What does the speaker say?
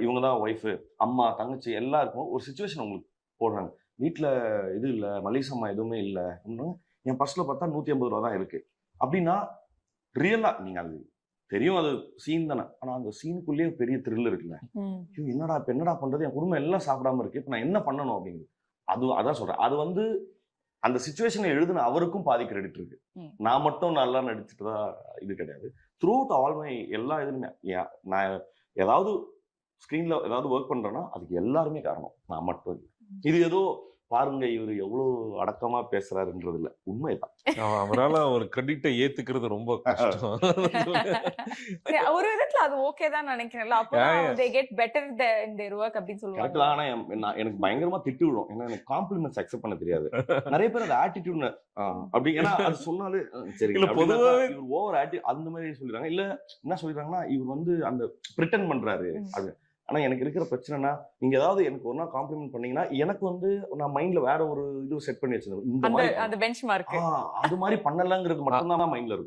இவங்க தான் ஒய்ஃபு, அம்மா, தங்கச்சி எல்லாருக்கும் ஒரு சிச்சுவேஷன் உங்களுக்கு போடுறாங்க. வீட்ல இது இல்ல, மளிகை சாமான் எதுவுமே இல்ல அப்படின்னா, என் பர்ஸ்ல பார்த்தா ரூ. 150 தான் இருக்கு. அப்படின்னா, ரியலா நீங்க அது தெரியும் அது சீன் தானே. ஆனா அந்த சீனுக்குள்ளேயே பெரிய த்ரில் இருக்குல்ல. ம். ஐயோ! என்னடா இப்ப என்னடா பண்றது? என் குடும்பம் எல்லாம் சாப்பிடாம இருக்கு. இப்ப நான் என்ன பண்ணணும் அப்படிங்கிறது. அதான் சொல்றேன். அது வந்து அந்த சிச்சுவேஷன எழுதுன அவருக்கும் பாதி கிரெடிட் இருக்கு. ம். நான் மட்டும் நல்லா நடிச்சுட்டு தான் இது கிடையாது. த்ரூ அவுட் ஆல் மை எல்லா இதுலயுமே நான் ஏதாவது ஸ்க்ரீன்ல ஏதாவது வொர்க் பண்றேன்னா, அதுக்கு எல்லாருமே காரணம். நான் மட்டும் இல்ல. இது ஏதோ பாருங்க இவரு எவ்ளோ அடக்கமா பேசுறாருன்றது இல்ல. உண்மைதான். அவரால ஒரு கிரெடிட்ட ஏத்துக்கிறது ரொம்ப கஷ்டம். சரி, ஒரு விதத்துல அது ஓகே தான் நினைக்கிறேன்ல. அப்பதான் they get better in their work அப்படின்னு கரெக்ட் சொல்லுவாங்க. தான். ஆனா எனக்கு பயங்கரமா திட்டு விழும். ஏன்னா எனக்கு காம்ப்ளிமெண்ட்ஸ் அக்செப்ட் பண்ண தெரியாது. நிறைய பேர் அந்த ஆட்டிட்யூட்னு அப்படி ஏன்னா அது சொன்னாலே சரி இல்ல பொதுவாவே இவர் ஓவர் அந்த மாதிரி சொல்லிடுறாங்க. இல்ல என்ன சொல்லிடுறாங்கன்னா, இவர் வந்து அந்த பிரிட்டன் பண்றாரு. அது ஆனா எனக்கு இருக்கிற பிரச்சனைனா, நீங்க ஏதாவது எனக்கு ஒரு நாள் காம்ப்ளிமெண்ட் பண்ணீங்கன்னா, எனக்கு வந்து நான் மைண்ட்ல வேற ஒரு இது செட் பண்ணி வச்சிருந்தேன். இந்த அந்த மாதிரி அந்த பெஞ்ச் மார்க். அது மாதிரி பண்ணலங்கிறது மட்டும் தான் மைண்ட்ல இருக்கும்.